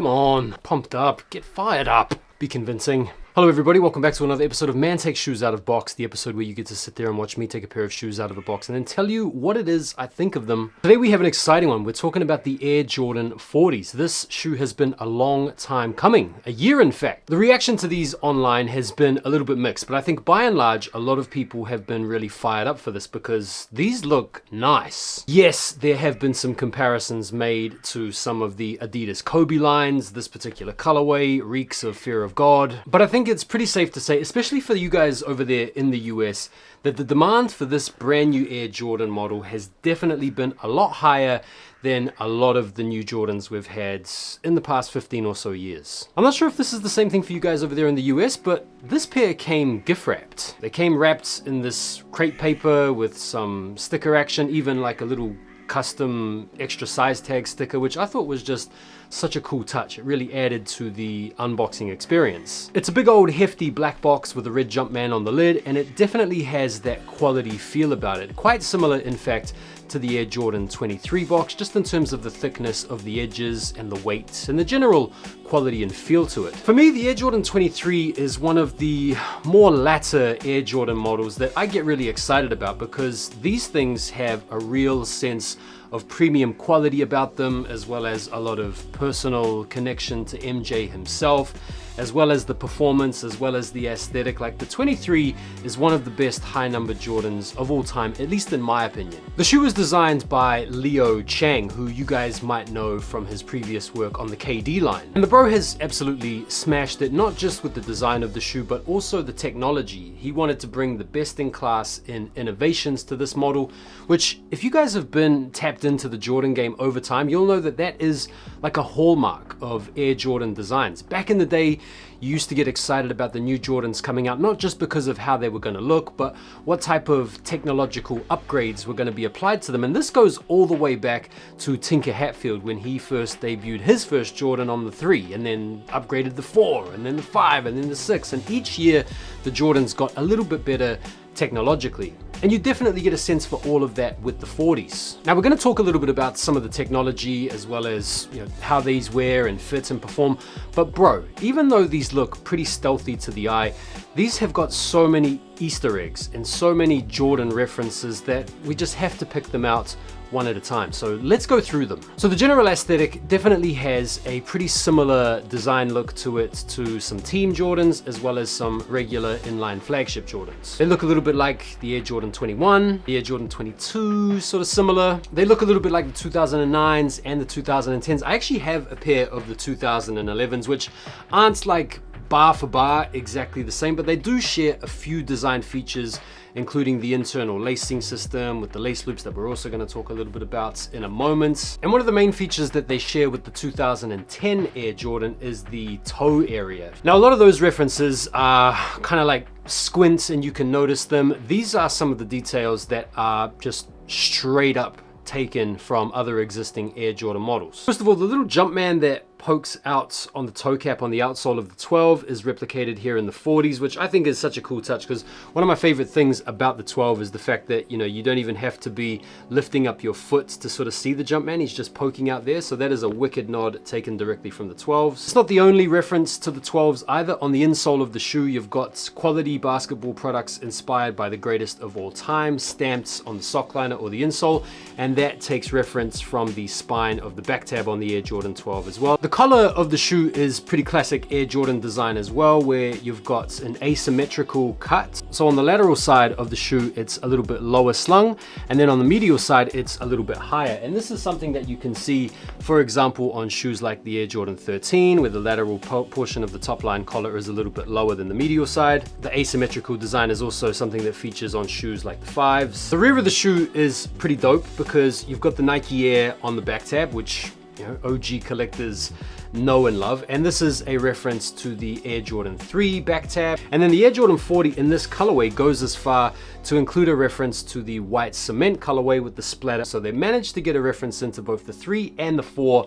on, pumped up, get fired up, be convincing. Hello everybody, welcome back to another episode of Man Takes Shoes Out of Box, the episode where you get to sit there and watch me take a pair of shoes out of the box and then tell you what it is I think of them. Today we have an exciting one. We're talking about the Air Jordan 40s. This shoe has been a long time coming, a year in fact. The reaction to these online has been a little bit mixed, but I think by and large a lot of people have been really fired up for this because these look nice. Yes, there have been some comparisons made to some of the Adidas Kobe lines. This particular colorway reeks of fear of God, but I think it's pretty safe to say, especially for you guys over there in the US, that the demand for this brand new Air Jordan model has definitely been a lot higher than a lot of the new Jordans we've had in the past 15 or so years. I'm not sure if this is the same thing for you guys over there in the US, but this pair came gift wrapped. They came wrapped in this crepe paper with some sticker action, even like a little custom extra size tag sticker, which I thought was just such a cool touch. It really added to the unboxing experience. It's a big old hefty black box with a red Jumpman on the lid, and it definitely has that quality feel about it. Quite similar, in fact, to the Air Jordan 23 box, just in terms of the thickness of the edges and the weight and the general quality and feel to it. For me, the Air Jordan 23 is one of the more latter Air Jordan models that I get really excited about because these things have a real sense of premium quality about them, as well as a lot of personal connection to MJ himself, as well as the performance, as well as the aesthetic. Like the 23 is one of the best high number Jordans of all time, at least in my opinion. The shoe was designed by Leo Chang, who you guys might know from his previous work on the KD line. And the bro has absolutely smashed it, not just with the design of the shoe, but also the technology. He wanted to bring the best in class in innovations to this model, which if you guys have been tapped into the Jordan game over time, you'll know that that is like a hallmark of Air Jordan designs. Back in the day, you used to get excited about the new Jordans coming out, not just because of how they were going to look, but what type of technological upgrades were going to be applied to them. And this goes all the way back to Tinker Hatfield when he first debuted his first Jordan on the 3, and then upgraded the 4, and then the 5, and then the 6. And each year, the Jordans got a little bit better technologically. And you definitely get a sense for all of that with the 40s. Now we're going to talk a little bit about some of the technology as well as how these wear and fit and perform. But bro, even though these look pretty stealthy to the eye, these have got so many Easter eggs and so many Jordan references that we just have to pick them out one at a time. So let's go through them. So the general aesthetic definitely has a pretty similar design look to it to some Team Jordans as well as some regular inline flagship Jordans. They look a little bit like the Air Jordan 21, the Air Jordan 22, sort of similar. They look a little bit like the 2009s and the 2010s. I actually have a pair of the 2011s, which aren't like bar for bar exactly the same, but they do share a few design features, including the internal lacing system with the lace loops that we're also going to talk a little bit about in a moment. And one of the main features that they share with the 2010 Air Jordan is the toe area. Now, a lot of those references are kind of like squint and you can notice them. These are some of the details that are just straight up taken from other existing Air Jordan models. First of all, the little Jumpman that pokes out on the toe cap on the outsole of the 12 is replicated here in the 40s, which I think is such a cool touch because one of my favorite things about the 12 is the fact that you don't even have to be lifting up your foot to sort of see the Jumpman. He's just poking out there, so that is a wicked nod taken directly from the 12s. It's not the only reference to the 12s either. On the insole of the shoe, you've got quality basketball products inspired by the greatest of all time stamped on the sock liner or the insole, and that takes reference from the spine of the back tab on the Air Jordan 12 as well. The color of the shoe is pretty classic Air Jordan design as well, where you've got an asymmetrical cut. So on the lateral side of the shoe, it's a little bit lower slung, and then on the medial side, it's a little bit higher. And this is something that you can see, for example, on shoes like the Air Jordan 13, where the lateral portion of the top line collar is a little bit lower than the medial side. The asymmetrical design is also something that features on shoes like the 5s. The rear of the shoe is pretty dope because you've got the Nike Air on the back tab, which OG collectors know and love, and this is a reference to the Air Jordan 3 back tab. And then the Air Jordan 40 in this colorway goes as far to include a reference to the white cement colorway with the splatter, so they managed to get a reference into both the 3 and the 4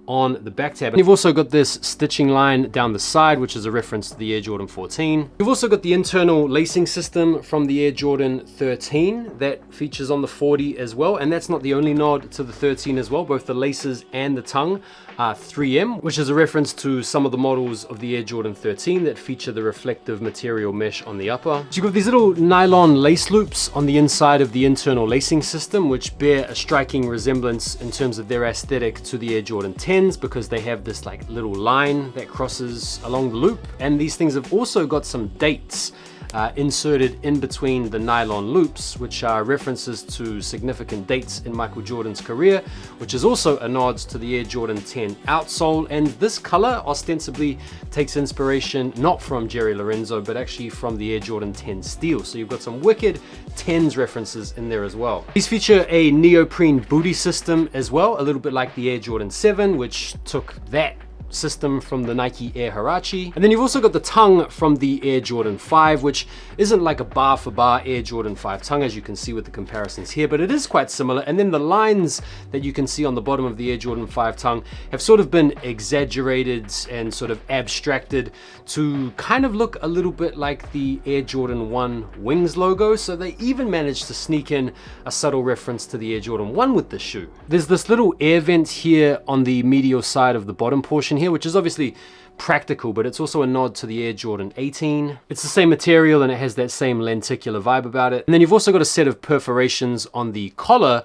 on the back tab. And you've also got this stitching line down the side, which is a reference to the Air Jordan 14. You've also got the internal lacing system from the Air Jordan 13 that features on the 40 as well. And that's not the only nod to the 13 as well. Both the laces and the tongue are 3M, which is a reference to some of the models of the Air Jordan 13 that feature the reflective material mesh on the upper. So you've got these little nylon lace loops on the inside of the internal lacing system, which bear a striking resemblance in terms of their aesthetic to the Air Jordan 10s, because they have this like little line that crosses along the loop. And these things have also got some dates inserted in between the nylon loops, which are references to significant dates in Michael Jordan's career, which is also a nod to the Air Jordan 10 outsole. And this color ostensibly takes inspiration not from Jerry Lorenzo, but actually from the Air Jordan 10 steel. So you've got some wicked 10s references in there as well. These feature a neoprene booty system as well, a little bit like the Air Jordan 7, which took that system from the Nike Air Huarache. And then you've also got the tongue from the Air Jordan 5, which isn't like a bar for bar Air Jordan 5 tongue, as you can see with the comparisons here, but it is quite similar. And then the lines that you can see on the bottom of the Air Jordan 5 tongue have sort of been exaggerated and sort of abstracted to kind of look a little bit like the Air Jordan 1 Wings logo. So they even managed to sneak in a subtle reference to the Air Jordan 1 with the shoe. There's this little air vent here on the medial side of the bottom portion here, which is obviously practical, but it's also a nod to the Air Jordan 18. It's the same material and it has that same lenticular vibe about it. And then you've also got a set of perforations on the collar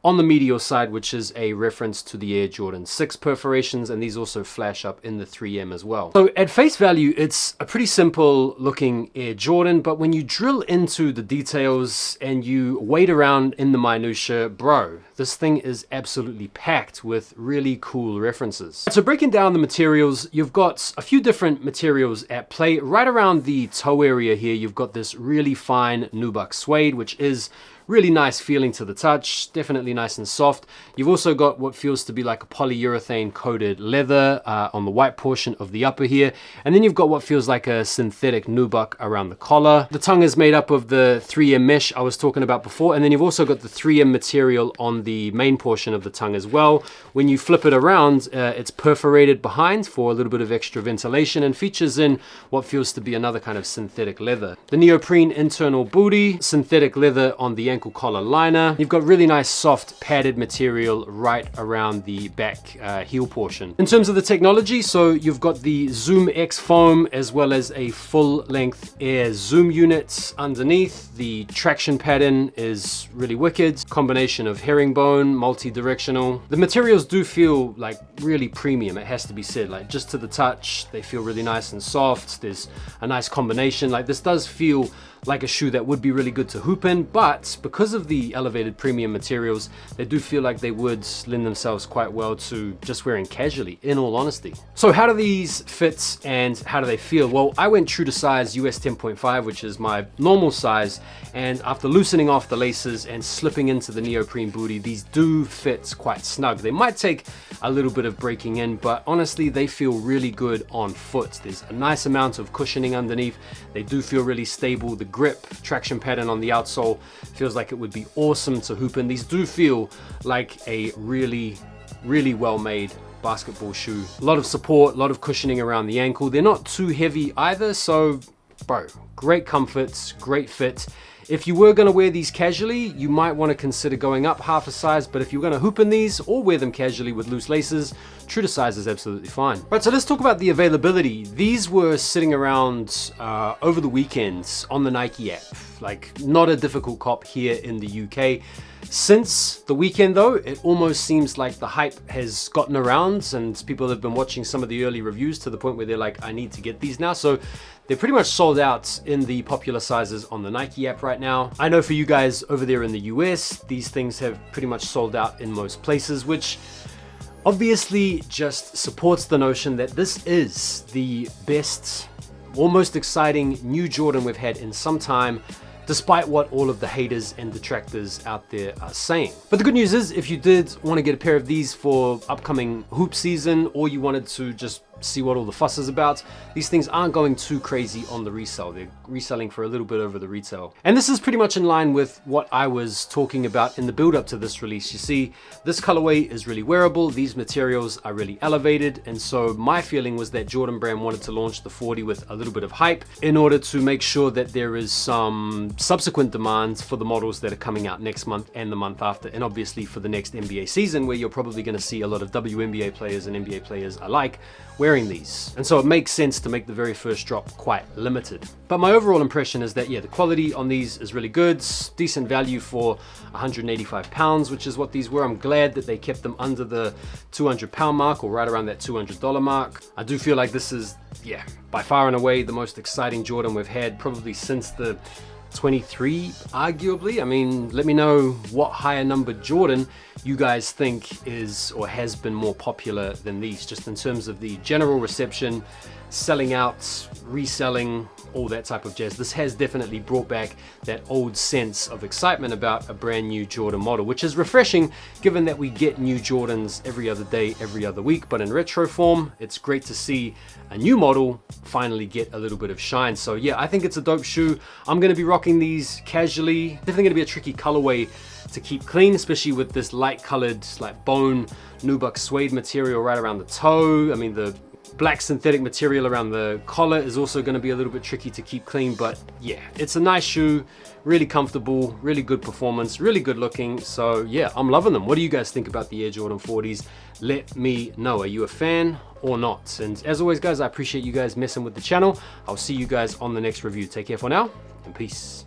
on the medial side, which is a reference to the Air Jordan 6 perforations, and these also flash up in the 3M as well. So at face value, it's a pretty simple looking Air Jordan, but when you drill into the details and you wade around in the minutia, bro, this thing is absolutely packed with really cool references. So breaking down the materials, you've got a few different materials at play. Right around the toe area here, you've got this really fine nubuck suede, which is really nice feeling to the touch, definitely nice and soft. You've also got what feels to be like a polyurethane coated leather on the white portion of the upper here. And then you've got what feels like a synthetic nubuck around the collar. The tongue is made up of the 3M mesh I was talking about before. And then you've also got the 3M material on the main portion of the tongue as well. When you flip it around, it's perforated behind for a little bit of extra ventilation and features in what feels to be another kind of synthetic leather. The neoprene internal booty, synthetic leather on the ankle collar liner. You've got really nice soft padded material right around the back heel portion. In terms of the technology, so you've got the Zoom X foam as well as a full length Air Zoom unit underneath. The traction pattern is really wicked. Combination of herringbone, multi-directional. The materials do feel like really premium, it has to be said. Like just to the touch, they feel really nice and soft. There's a nice combination. Like this does feel like a shoe that would be really good to hoop in, but because of the elevated premium materials, they do feel like they would lend themselves quite well to just wearing casually, in all honesty. So how do these fit and how do they feel? Well, I went true to size US 10.5, which is my normal size, and after loosening off the laces and slipping into the neoprene booty, these do fit quite snug. They might take a little bit of breaking in, but honestly, they feel really good on foot. There's a nice amount of cushioning underneath. They do feel really stable. The grip traction pattern on the outsole feels like it would be awesome to hoop in. These do feel like a really well made basketball shoe. A lot of support, a lot of cushioning around the ankle. They're not too heavy either, so bro, great comfort, great fit. If you were going to wear these casually, you might want to consider going up half a size, but if you're going to hoop in these or wear them casually with loose laces, true to size is absolutely fine. Right, so let's talk about the availability. These were sitting around over the weekends on the Nike app. Like, not a difficult cop here in the UK. Since the weekend though, it almost seems like the hype has gotten around and people have been watching some of the early reviews to the point where they're like, I need to get these now. So they're pretty much sold out in the popular sizes on the Nike app right now. I know for you guys over there in the US, these things have pretty much sold out in most places, which obviously just supports the notion that this is the best, most exciting new Jordan we've had in some time, despite what all of the haters and detractors out there are saying. But the good news is, if you did want to get a pair of these for upcoming hoop season, or you wanted to just see what all the fuss is about. These things aren't going too crazy on the resale. They're reselling for a little bit over the retail. And this is pretty much in line with what I was talking about in the build up to this release. You see, this colorway is really wearable. These materials are really elevated. And so my feeling was that Jordan Brand wanted to launch the 40 with a little bit of hype in order to make sure that there is some subsequent demands for the models that are coming out next month and the month after. And obviously for the next NBA season, where you're probably going to see a lot of WNBA players and NBA players alike wearing these. And so it makes sense to make the very first drop quite limited. But my overall impression is that, yeah, the quality on these is really good. Decent value for 185 pounds, which is what these were. I'm glad that they kept them under the 200 pound mark, or right around that $200 mark. I do feel like this is, yeah, by far and away the most exciting Jordan we've had probably since the 23, arguably. I mean, let me know what higher numbered Jordan you guys think is or has been more popular than these, just in terms of the general reception, selling out, reselling, all that type of jazz. This has definitely brought back that old sense of excitement about a brand new Jordan model, which is refreshing given that we get new Jordans every other day, every other week. But in retro form, it's great to see a new model finally get a little bit of shine. So yeah, I think it's a dope shoe. I'm going to be rocking these casually. Definitely going to be a tricky colorway to keep clean, especially with this light colored, like bone nubuck suede material right around the toe. I mean, the black synthetic material around the collar is also going to be a little bit tricky to keep clean, but yeah, it's a nice shoe, really comfortable, really good performance, really good looking. So yeah, I'm loving them. What do you guys think about the Air Jordan 40s? Let me know. Are you a fan or not? And as always, guys, I appreciate you guys messing with the channel. I'll see you guys on the next review. Take care for now, and peace.